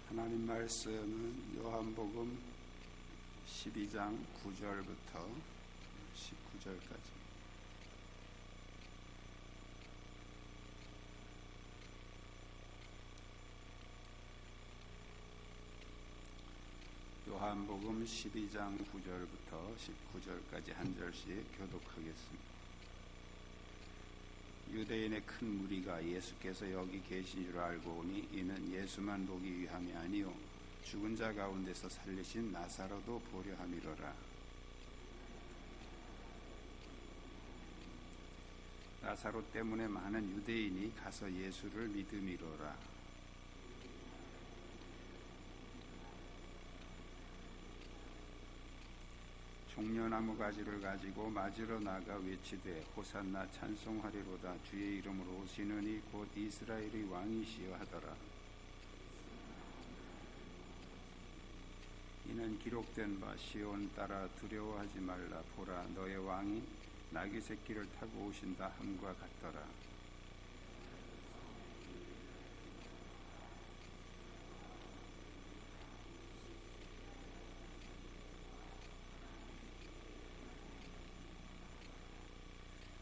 하나님 말씀은 요한복음 12장 9절부터 19절까지. 요한복음 12장 9절부터 19절까지 한 절씩 교독하겠습니다. 유대인의 큰 무리가 예수께서 여기 계신 줄 알고 오니 이는 예수만 보기 위함이 아니요 죽은 자 가운데서 살리신 나사로도 보려 함이로라. 나사로 때문에 많은 유대인이 가서 예수를 믿음이로라. 종려나무 가지를 가지고 맞으러 나가 외치되 호산나 찬송하리로다. 주의 이름으로 오시는 이 곧 이스라엘의 왕이시여 하더라. 이는 기록된 바 시온 따라 두려워하지 말라. 보라 너의 왕이 나귀 새끼를 타고 오신다 함과 같더라.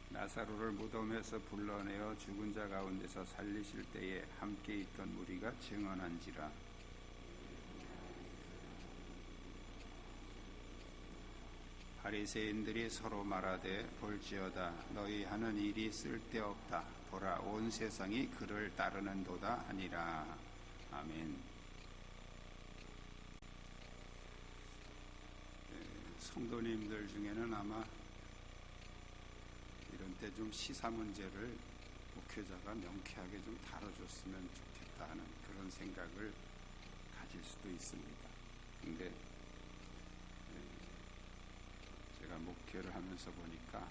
나사로를 무덤에서 불러내어 죽은 자 가운데서 살리실 때에 함께 있던 무리가 증언한지라. 바리새인들이 서로 말하되 볼지어다 너희 하는 일이 쓸데없다. 보라 온 세상이 그를 따르는도다 하니라. 아멘. 성도님들 중에는 아마 이런 때 좀 시사 문제를 목회자가 명쾌하게 좀 다뤄줬으면 좋겠다 하는 그런 생각을 가질 수도 있습니다. 근데 제가 목회를 하면서 보니까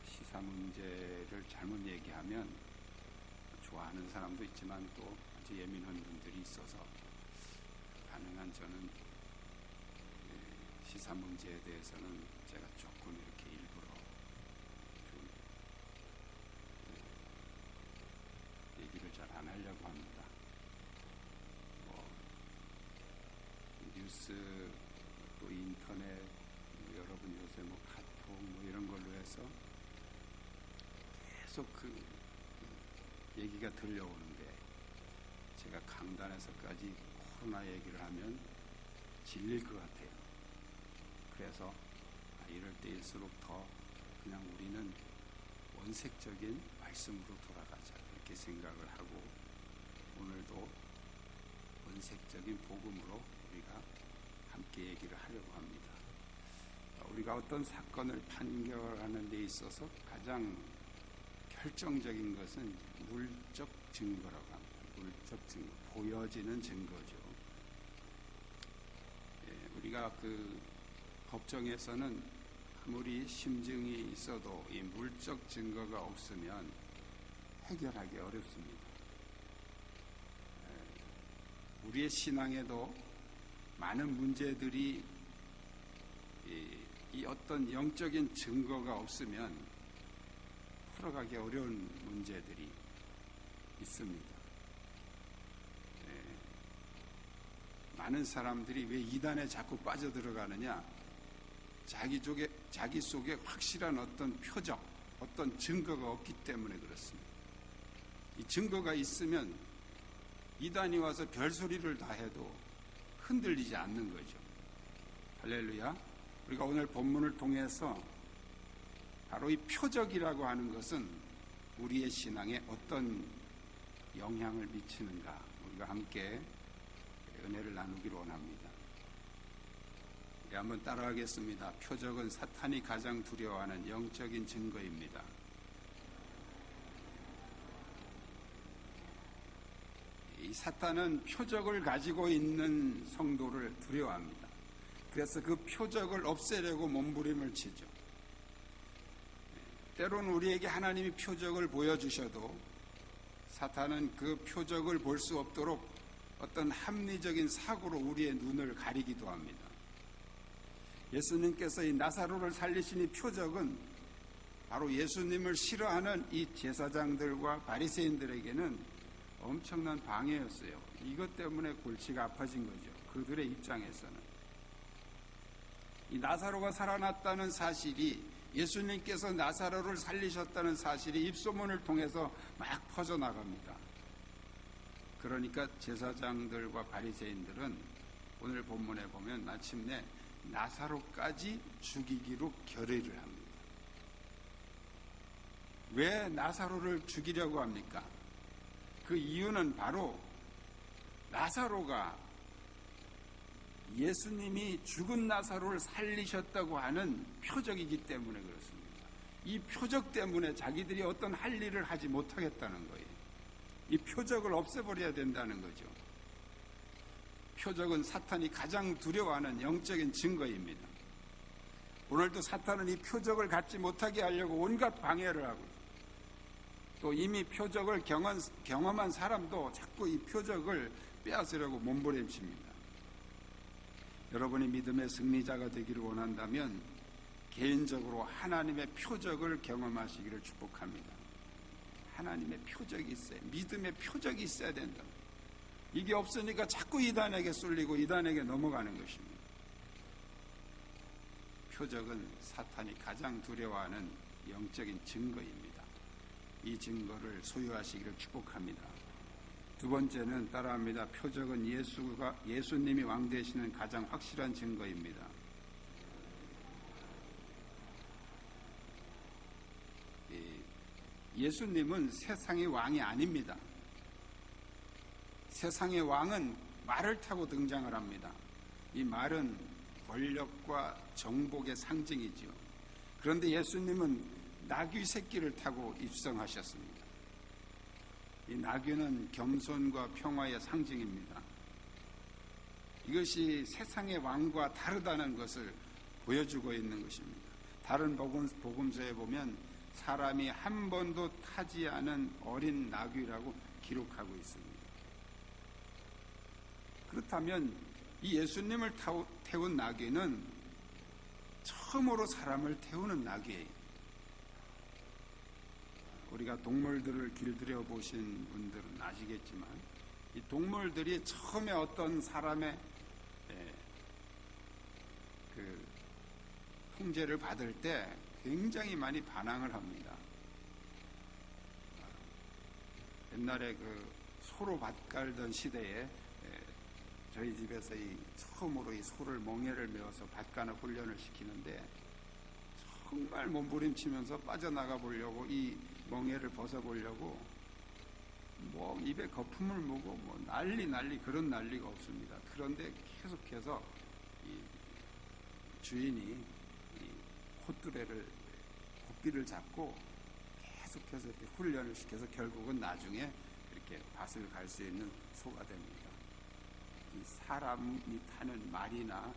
시사 문제를 잘못 얘기하면 좋아하는 사람도 있지만 또 아주 예민한 분들이 있어서 가능한 저는 시사 문제에 대해서는 제가 조금 이렇게 일부러 얘기를 잘 안 하려고 합니다. 뉴스 또 인터넷 여러분 요새 카톡 이런 걸로 해서 계속 그 얘기가 들려오는데 제가 강단에서까지 코로나 얘기를 하면 질릴 것 같아요. 그래서 이럴 때일수록 더 그냥 우리는 원색적인 말씀으로 돌아가자 이렇게 생각을 하고 오늘도 원색적인 복음으로 우리가 함께 얘기를 하려고 합니다. 우리가 어떤 사건을 판결하는 데 있어서 가장 결정적인 것은 물적 증거라고 합니다. 물적 증거, 보여지는 증거죠. 우리가 그 법정에서는 아무리 심증이 있어도 이 물적 증거가 없으면 해결하기 어렵습니다. 우리의 신앙에도 많은 문제들이 이 어떤 영적인 증거가 없으면 풀어가기 어려운 문제들이 있습니다. 많은 사람들이 왜 이단에 자꾸 빠져들어가느냐? 자기 속에 확실한 어떤 표적, 어떤 증거가 없기 때문에 그렇습니다. 이 증거가 있으면 이단이 와서 별소리를 다 해도 흔들리지 않는 거죠. 할렐루야. 우리가 오늘 본문을 통해서 바로 이 표적이라고 하는 것은 우리의 신앙에 어떤 영향을 미치는가 우리가 함께 은혜를 나누기를 원합니다. 한번 따라하겠습니다. 표적은 사탄이 가장 두려워하는 영적인 증거입니다. 이 사탄은 표적을 가지고 있는 성도를 두려워합니다. 그래서 그 표적을 없애려고 몸부림을 치죠. 때로는 우리에게 하나님이 표적을 보여주셔도 사탄은 그 표적을 볼 수 없도록 어떤 합리적인 사고로 우리의 눈을 가리기도 합니다. 예수님께서 이 나사로를 살리신 이 표적은 바로 예수님을 싫어하는 이 제사장들과 바리새인들에게는 엄청난 방해였어요. 이것 때문에 골치가 아파진 거죠. 그들의 입장에서는. 이 나사로가 살아났다는 사실이, 예수님께서 나사로를 살리셨다는 사실이 입소문을 통해서 막 퍼져나갑니다. 그러니까 제사장들과 바리새인들은 오늘 본문에 보면 마침내 나사로까지 죽이기로 결의를 합니다. 왜 나사로를 죽이려고 합니까? 그 이유는 바로 나사로가 예수님이 죽은 나사로를 살리셨다고 하는 표적이기 때문에 그렇습니다. 이 표적 때문에 자기들이 어떤 할 일을 하지 못하겠다는 거예요. 이 표적을 없애버려야 된다는 거죠. 표적은 사탄이 가장 두려워하는 영적인 증거입니다. 오늘도 사탄은 이 표적을 갖지 못하게 하려고 온갖 방해를 하고, 또 이미 표적을 경험한 사람도 자꾸 이 표적을 빼앗으려고 몸부림칩니다. 여러분이 믿음의 승리자가 되기를 원한다면 개인적으로 하나님의 표적을 경험하시기를 축복합니다. 하나님의 표적이 있어요. 믿음의 표적이 있어야 된다. 이게 없으니까 자꾸 이단에게 쏠리고 이단에게 넘어가는 것입니다. 표적은 사탄이 가장 두려워하는 영적인 증거입니다. 이 증거를 소유하시기를 축복합니다. 두 번째는 따라합니다. 표적은 예수님이 왕 되시는 가장 확실한 증거입니다. 예수님은 세상의 왕이 아닙니다. 세상의 왕은 말을 타고 등장을 합니다. 이 말은 권력과 정복의 상징이죠. 그런데 예수님은 나귀 새끼를 타고 입성하셨습니다. 이 나귀는 겸손과 평화의 상징입니다. 이것이 세상의 왕과 다르다는 것을 보여주고 있는 것입니다. 다른 복음서에 보면 사람이 한 번도 타지 않은 어린 나귀라고 기록하고 있습니다. 그렇다면 이 예수님을 태운 나귀는 처음으로 사람을 태우는 나귀예요. 우리가 동물들을 길들여 보신 분들은 아시겠지만 이 동물들이 처음에 어떤 사람의 그 통제를 받을 때 굉장히 많이 반항을 합니다. 옛날에 그 소로 밭 깔던 시대에 저희 집에서 처음으로 이 소를 멍에를 메어서 밭 가는 훈련을 시키는데 정말 몸부림치면서 빠져나가 보려고 이 멍에를 벗어보려고 뭐 입에 거품을 무고 뭐 난리 그런 난리가 없습니다. 그런데 계속해서 이 주인이 이 콧뚜레를 고삐를 잡고 계속해서 이렇게 훈련을 시켜서 결국은 나중에 이렇게 밭을 갈 수 있는 소가 됩니다. 이 사람이 타는 말이나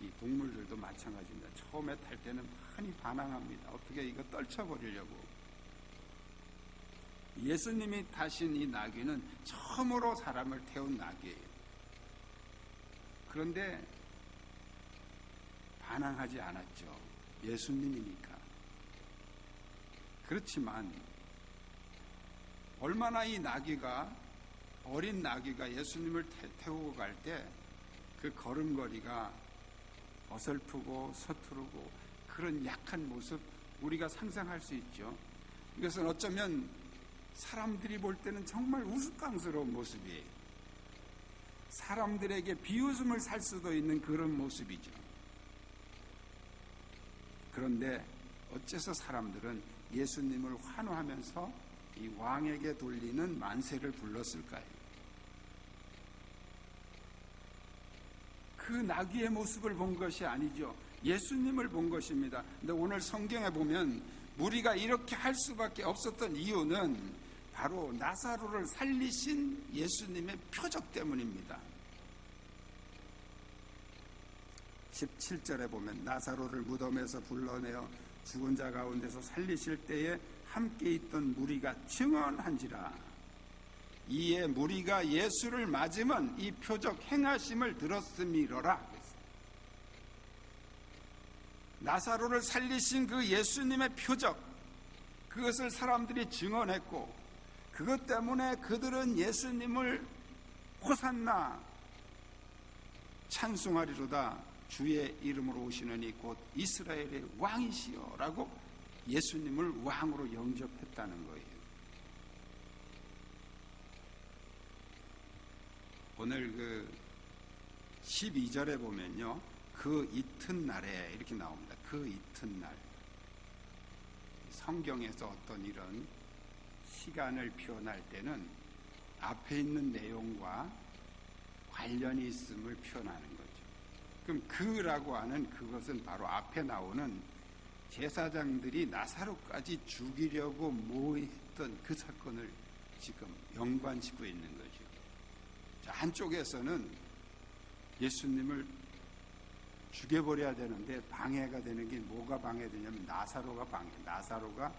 이 동물들도 마찬가지입니다. 처음에 탈 때는 많이 반항합니다. 어떻게 이거 떨쳐버리려고. 예수님이 타신 이 나귀는 처음으로 사람을 태운 나귀예요. 그런데 반항하지 않았죠. 예수님이니까. 그렇지만 얼마나 이 나귀가, 어린 나귀가 예수님을 태우고 갈 때 그 걸음걸이가 어설프고 서투르고 그런 약한 모습 우리가 상상할 수 있죠. 이것은 어쩌면 사람들이 볼 때는 정말 우스꽝스러운 모습이에요. 사람들에게 비웃음을 살 수도 있는 그런 모습이죠. 그런데 어째서 사람들은 예수님을 환호하면서 이 왕에게 돌리는 만세를 불렀을까요? 그 나귀의 모습을 본 것이 아니죠. 예수님을 본 것입니다. 근데 오늘 성경에 보면 무리가 이렇게 할 수밖에 없었던 이유는 바로 나사로를 살리신 예수님의 표적 때문입니다. 17절에 보면 나사로를 무덤에서 불러내어 죽은 자 가운데서 살리실 때에 함께 있던 무리가 증언한지라. 이에 무리가 예수를 맞으면 이 표적 행하심을 들었음이로라. 나사로를 살리신 그 예수님의 표적, 그것을 사람들이 증언했고 그것 때문에 그들은 예수님을 호산나 찬송하리로다, 주의 이름으로 오시느니 곧 이스라엘의 왕이시여 라고 예수님을 왕으로 영접했다는 거예요. 오늘 그 12절에 보면요, 그 이튿날에 이렇게 나옵니다. 그 이튿날. 성경에서 어떤 이런 시간을 표현할 때는 앞에 있는 내용과 관련이 있음을 표현하는 거죠. 그럼 그라고 하는 그것은 바로 앞에 나오는 제사장들이 나사로까지 죽이려고 모했던 그 사건을 지금 연관짓고 있는 거죠. 자, 한쪽에서는 예수님을 죽여버려야 되는데 방해가 되는 게 뭐가 방해되냐면 나사로가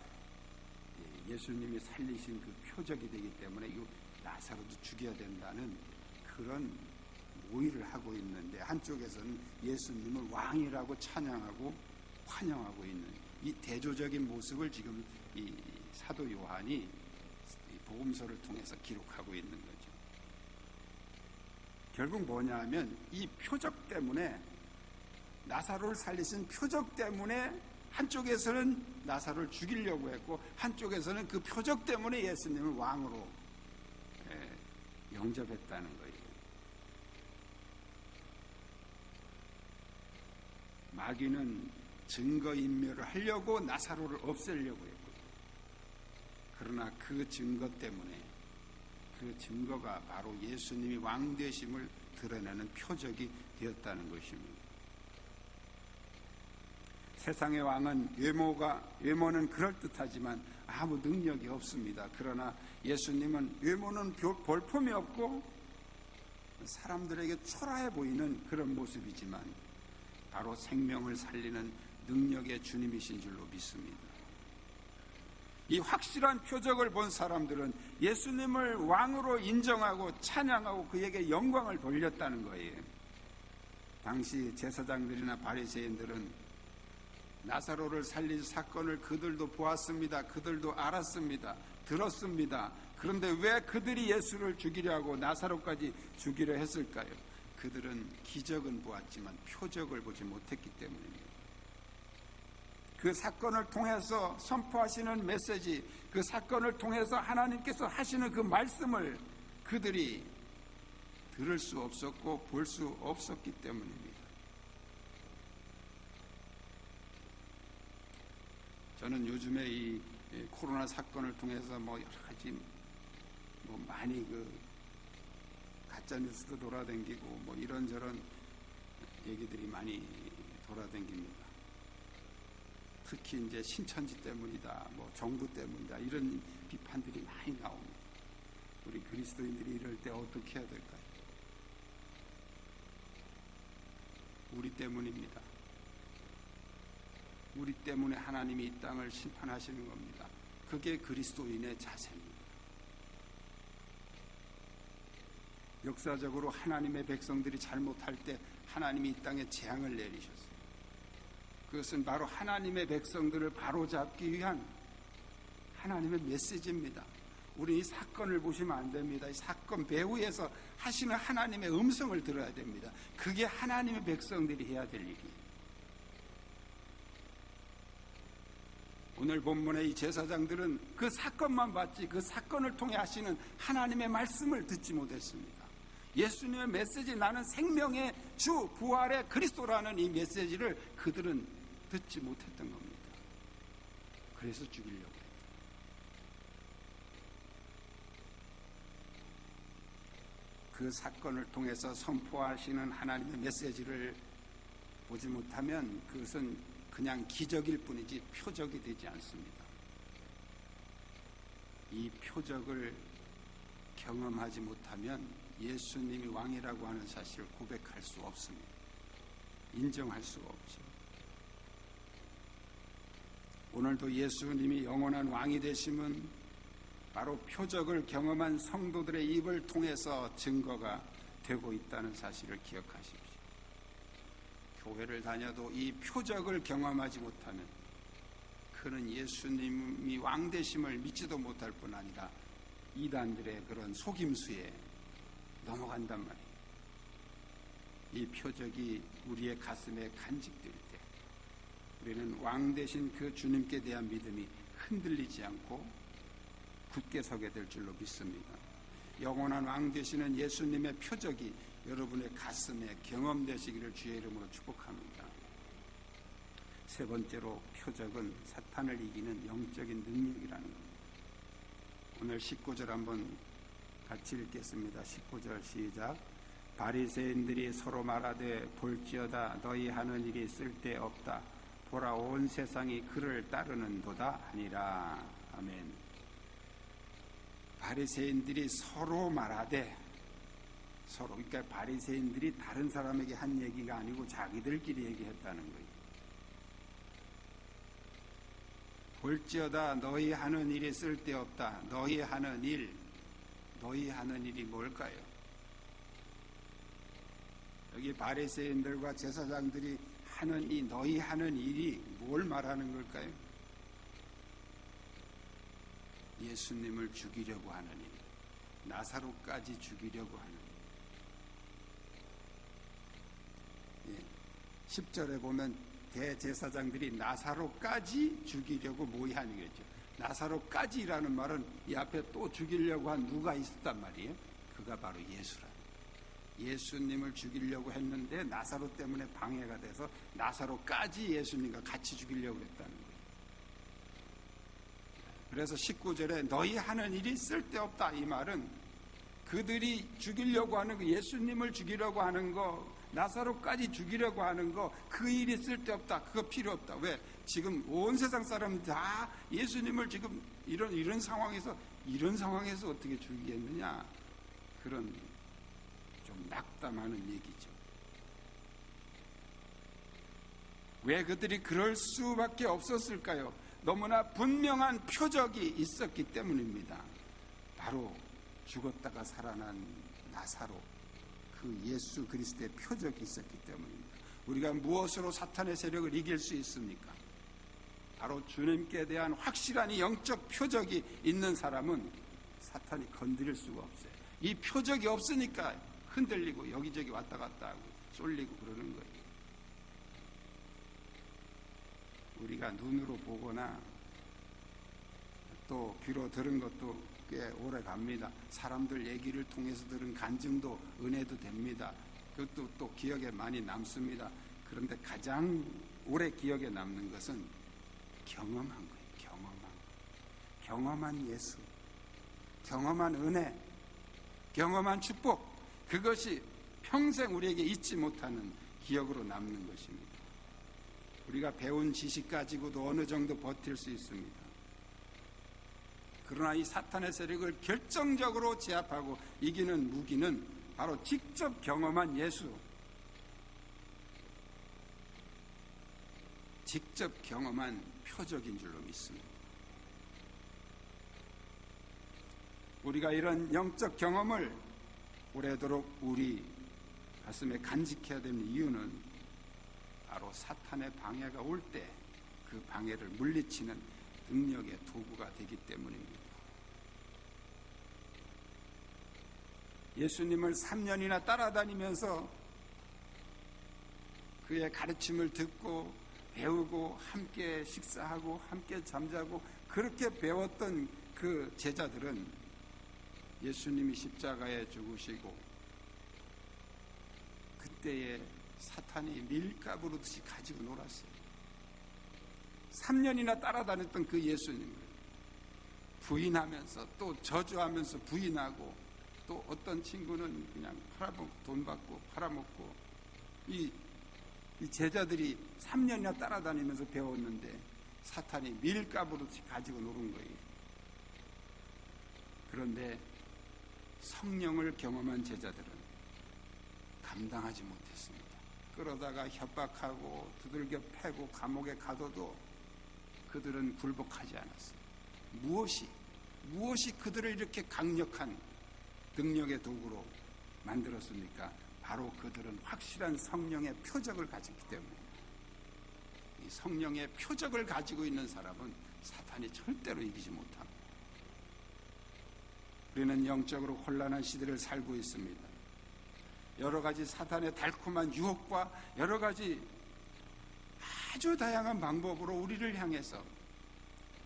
예수님이 살리신 그 표적이 되기 때문에 이 나사로도 죽여야 된다는 그런 모의를 하고 있는데, 한쪽에서는 예수님을 왕이라고 찬양하고 환영하고 있는 이 대조적인 모습을 지금 이 사도 요한이 복음서를 통해서 기록하고 있는 거죠. 결국 뭐냐 하면 이 표적 때문에, 나사로를 살리신 표적 때문에 한쪽에서는 나사로를 죽이려고 했고, 한쪽에서는 그 표적 때문에 예수님을 왕으로 영접했다는 거예요. 마귀는 증거인멸을 하려고 나사로를 없애려고 했고, 그러나 그 증거 때문에, 그 증거가 바로 예수님이 왕 되심을 드러내는 표적이 되었다는 것입니다. 세상의 왕은 외모는 그럴듯하지만 아무 능력이 없습니다. 그러나 예수님은 외모는 볼품이 없고 사람들에게 초라해 보이는 그런 모습이지만 바로 생명을 살리는 능력의 주님이신 줄로 믿습니다. 이 확실한 표적을 본 사람들은 예수님을 왕으로 인정하고 찬양하고 그에게 영광을 돌렸다는 거예요. 당시 제사장들이나 바리새인들은 나사로를 살린 사건을 그들도 보았습니다. 그들도 알았습니다. 들었습니다. 그런데 왜 그들이 예수를 죽이려고 나사로까지 죽이려 했을까요? 그들은 기적은 보았지만 표적을 보지 못했기 때문입니다. 그 사건을 통해서 선포하시는 메시지, 그 사건을 통해서 하나님께서 하시는 그 말씀을 그들이 들을 수 없었고 볼 수 없었기 때문입니다. 저는 요즘에 이 코로나 사건을 통해서 여러 가지 많이 가짜 뉴스도 돌아다니고 이런저런 얘기들이 많이 돌아다닙니다. 특히 이제 신천지 때문이다, 정부 때문이다, 이런 비판들이 많이 나옵니다. 우리 그리스도인들이 이럴 때 어떻게 해야 될까요? 우리 때문입니다. 우리 때문에 하나님이 이 땅을 심판하시는 겁니다. 그게 그리스도인의 자세입니다. 역사적으로 하나님의 백성들이 잘못할 때 하나님이 이 땅에 재앙을 내리셨어요. 그것은 바로 하나님의 백성들을 바로잡기 위한 하나님의 메시지입니다. 우리 이 사건을 보시면 안 됩니다. 이 사건 배후에서 하시는 하나님의 음성을 들어야 됩니다. 그게 하나님의 백성들이 해야 될 일이에요. 오늘 본문의 이 제사장들은 그 사건만 봤지 그 사건을 통해 하시는 하나님의 말씀을 듣지 못했습니다. 예수님의 메시지, 나는 생명의 주 부활의 그리스도라는 이 메시지를 그들은 듣지 못했던 겁니다. 그래서 죽이려고 했다. 그 사건을 통해서 선포하시는 하나님의 메시지를 보지 못하면 그것은 그냥 기적일 뿐이지 표적이 되지 않습니다. 이 표적을 경험하지 못하면 예수님이 왕이라고 하는 사실을 고백할 수 없습니다. 인정할 수가 없죠. 오늘도 예수님이 영원한 왕이 되심은 바로 표적을 경험한 성도들의 입을 통해서 증거가 되고 있다는 사실을 기억하십시오. 교회를 다녀도 이 표적을 경험하지 못하면 그는 예수님이 왕 되심을 믿지도 못할 뿐 아니라 이단들의 그런 속임수에 넘어간단 말이에요. 이 표적이 우리의 가슴에 간직될 때 우리는 왕 되신 그 주님께 대한 믿음이 흔들리지 않고 굳게 서게 될 줄로 믿습니다. 영원한 왕 되시는 예수님의 표적이 여러분의 가슴에 경험되시기를 주의 이름으로 축복합니다. 세 번째로 표적은 사탄을 이기는 영적인 능력이라는 겁니다. 오늘 19절 한번 같이 읽겠습니다. 19절 시작. 바리새인들이 서로 말하되 볼지어다 너희 하는 일이 쓸데없다. 보라 온 세상이 그를 따르는도다 하니라. 아멘. 바리새인들이 서로 말하되 서로, 그러니까 바리새인들이 다른 사람에게 한 얘기가 아니고 자기들끼리 얘기했다는 거예요. 볼지어다 너희 하는 일이 쓸데없다. 너희 하는 일이 뭘까요? 여기 바리새인들과 제사장들이 하는 이 너희 하는 일이 뭘 말하는 걸까요? 예수님을 죽이려고 하는 일, 나사로까지 죽이려고 하는 일. 10절에 보면 대제사장들이 나사로까지 죽이려고 모의하는 거죠. 나사로까지라는 말은 이 앞에 또 죽이려고 한 누가 있었단 말이에요. 그가 바로 예수라. 예수님을 죽이려고 했는데 나사로 때문에 방해가 돼서 나사로까지 예수님과 같이 죽이려고 했다는 거예요. 그래서 19절에 너희 하는 일이 쓸데없다, 이 말은 그들이 죽이려고 하는 거, 예수님을 죽이려고 하는 거, 나사로까지 죽이려고 하는 거, 그 일이 쓸데없다, 그거 필요 없다. 왜? 지금 온 세상 사람은 다 예수님을 지금 이런 상황에서 어떻게 죽이겠느냐, 그런 좀 낙담하는 얘기죠. 왜 그들이 그럴 수밖에 없었을까요? 너무나 분명한 표적이 있었기 때문입니다. 바로 죽었다가 살아난 나사로, 그 예수 그리스도의 표적이 있었기 때문입니다. 우리가 무엇으로 사탄의 세력을 이길 수 있습니까? 바로 주님께 대한 확실한 이 영적 표적이 있는 사람은 사탄이 건드릴 수가 없어요. 이 표적이 없으니까 흔들리고 여기저기 왔다 갔다 하고 쏠리고 그러는 거예요. 우리가 눈으로 보거나 또 귀로 들은 것도 꽤 오래 갑니다. 사람들 얘기를 통해서 들은 간증도 은혜도 됩니다. 그것도 또 기억에 많이 남습니다. 그런데 가장 오래 기억에 남는 것은 경험한 거예요. 경험한 예수, 경험한 은혜, 경험한 축복, 그것이 평생 우리에게 잊지 못하는 기억으로 남는 것입니다. 우리가 배운 지식 가지고도 어느 정도 버틸 수 있습니다. 그러나 이 사탄의 세력을 결정적으로 제압하고 이기는 무기는 바로 직접 경험한 예수, 직접 경험한 표적인 줄로 믿습니다. 우리가 이런 영적 경험을 오래도록 우리 가슴에 간직해야 되는 이유는 바로 사탄의 방해가 올 때 그 방해를 물리치는 능력의 도구가 되기 때문입니다. 예수님을 3년이나 따라다니면서 그의 가르침을 듣고 배우고 함께 식사하고 함께 잠자고 그렇게 배웠던 그 제자들은 예수님이 십자가에 죽으시고 그때에 사탄이 밀가부르듯이 가지고 놀았어요. 3년이나 따라다녔던 그 예수님을 부인하면서 또 저주하면서 부인하고 또 어떤 친구는 그냥 돈 받고 팔아먹고 이 제자들이 3년이나 따라다니면서 배웠는데 사탄이 밀가부르듯이 가지고 노는 거예요. 그런데 성령을 경험한 제자들은 감당하지 못했습니다. 끌어다가 협박하고 두들겨 패고 감옥에 가둬도 그들은 굴복하지 않았어요. 무엇이 그들을 이렇게 강력한 능력의 도구로 만들었습니까? 바로 그들은 확실한 성령의 표적을 가졌기 때문입니다. 이 성령의 표적을 가지고 있는 사람은 사탄이 절대로 이기지 못합니다. 우리는 영적으로 혼란한 시대를 살고 있습니다. 여러 가지 사탄의 달콤한 유혹과 여러 가지 아주 다양한 방법으로 우리를 향해서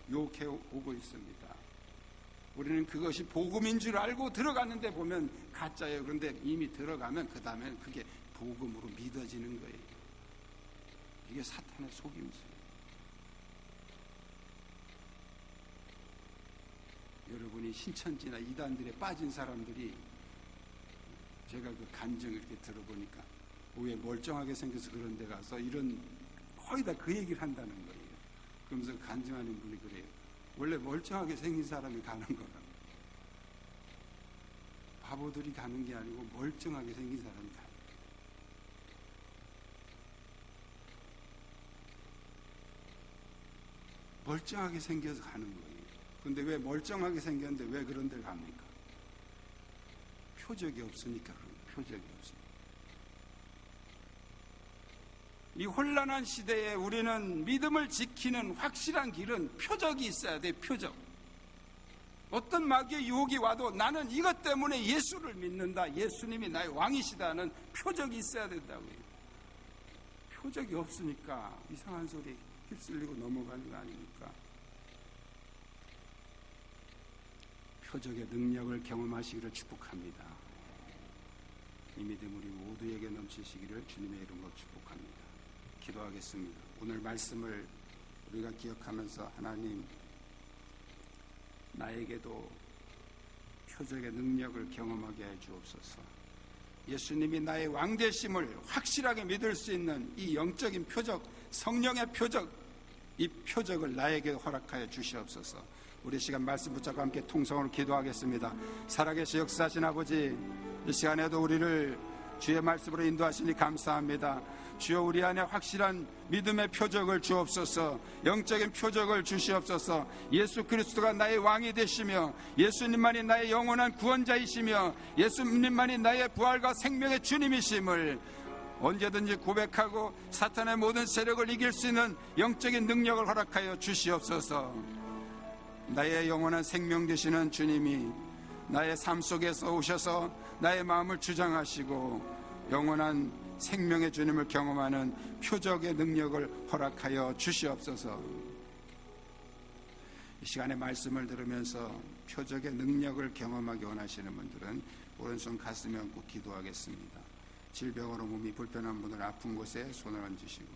유혹해 오고 있습니다. 우리는 그것이 복음인 줄 알고 들어갔는데 보면 가짜예요. 그런데 이미 들어가면 그 다음엔 그게 복음으로 믿어지는 거예요. 이게 사탄의 속임수예요. 여러분이 신천지나 이단들에 빠진 사람들이 제가 그 간증을 이렇게 들어보니까 왜 멀쩡하게 생겨서 그런 데 가서 이런 거의 다 그 얘기를 한다는 거예요. 그러면서 간증하는 분이 그래요. 원래 멀쩡하게 생긴 사람이 가는 거라고. 바보들이 가는 게 아니고 멀쩡하게 생긴 사람이 가는 거예요. 멀쩡하게 생겨서 가는 거예요. 근데 왜 멀쩡하게 생겼는데 왜 그런 데를 갑니까? 표적이 없으니까 그런 거예요. 표적이 없으니까. 이 혼란한 시대에 우리는 믿음을 지키는 확실한 길은 표적이 있어야 돼. 표적. 어떤 마귀의 유혹이 와도 나는 이것 때문에 예수를 믿는다, 예수님이 나의 왕이시다는 표적이 있어야 된다고요. 표적이 없으니까 이상한 소리 휩쓸리고 넘어가는 거 아닙니까? 표적의 능력을 경험하시기를 축복합니다. 이 믿음 우리 모두에게 넘치시기를 주님의 이름으로 축복합니다. 기도하겠습니다. 오늘 말씀을 우리가 기억하면서 하나님, 나에게도 표적의 능력을 경험하게 해 주옵소서. 예수님이 나의 왕되심을 확실하게 믿을 수 있는 이 영적인 표적, 성령의 표적, 이 표적을 나에게 허락하여 주시옵소서. 우리 시간 말씀 붙잡고 함께 통성으로 기도하겠습니다. 살아계신 역사하신 아버지, 이 시간에도 우리를 주의 말씀으로 인도하시니 감사합니다. 주여, 우리 안에 확실한 믿음의 표적을 주옵소서. 영적인 표적을 주시옵소서. 예수 그리스도가 나의 왕이 되시며 예수님만이 나의 영원한 구원자이시며 예수님만이 나의 부활과 생명의 주님이심을 언제든지 고백하고 사탄의 모든 세력을 이길 수 있는 영적인 능력을 허락하여 주시옵소서. 나의 영원한 생명 되시는 주님이 나의 삶 속에서 오셔서 나의 마음을 주장하시고 영원한 생명의 주님을 경험하는 표적의 능력을 허락하여 주시옵소서. 이 시간에 말씀을 들으면서 표적의 능력을 경험하기 원하시는 분들은 오른손 가슴에 얹고 기도하겠습니다. 질병으로 몸이 불편한 분들 아픈 곳에 손을 얹으시고,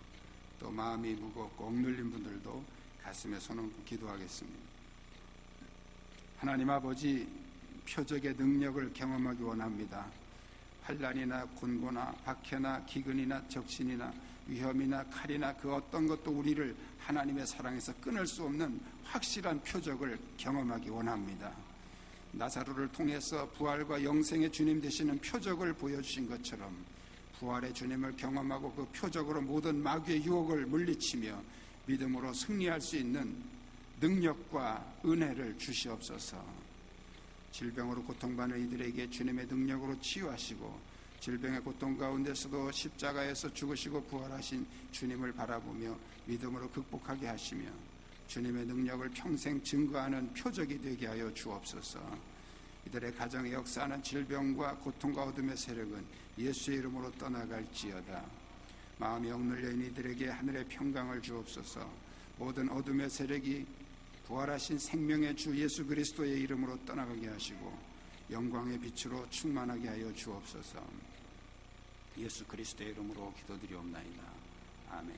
또 마음이 무겁고 억눌린 분들도 가슴에 손 얹고 기도하겠습니다. 하나님 아버지, 표적의 능력을 경험하기 원합니다. 환난이나 곤고나 박해나 기근이나 적신이나 위험이나 칼이나 그 어떤 것도 우리를 하나님의 사랑에서 끊을 수 없는 확실한 표적을 경험하기 원합니다. 나사로를 통해서 부활과 영생의 주님 되시는 표적을 보여주신 것처럼 부활의 주님을 경험하고 그 표적으로 모든 마귀의 유혹을 물리치며 믿음으로 승리할 수 있는 능력과 은혜를 주시옵소서. 질병으로 고통받는 이들에게 주님의 능력으로 치유하시고, 질병의 고통 가운데서도 십자가에서 죽으시고 부활하신 주님을 바라보며 믿음으로 극복하게 하시며 주님의 능력을 평생 증거하는 표적이 되게 하여 주옵소서. 이들의 가정에 역사하는 질병과 고통과 어둠의 세력은 예수의 이름으로 떠나갈지어다. 마음이 억눌려 있는 이들에게 하늘의 평강을 주옵소서. 모든 어둠의 세력이 부활하신 생명의 주 예수 그리스도의 이름으로 떠나가게 하시고 영광의 빛으로 충만하게 하여 주옵소서. 예수 그리스도의 이름으로 기도드리옵나이다. 아멘.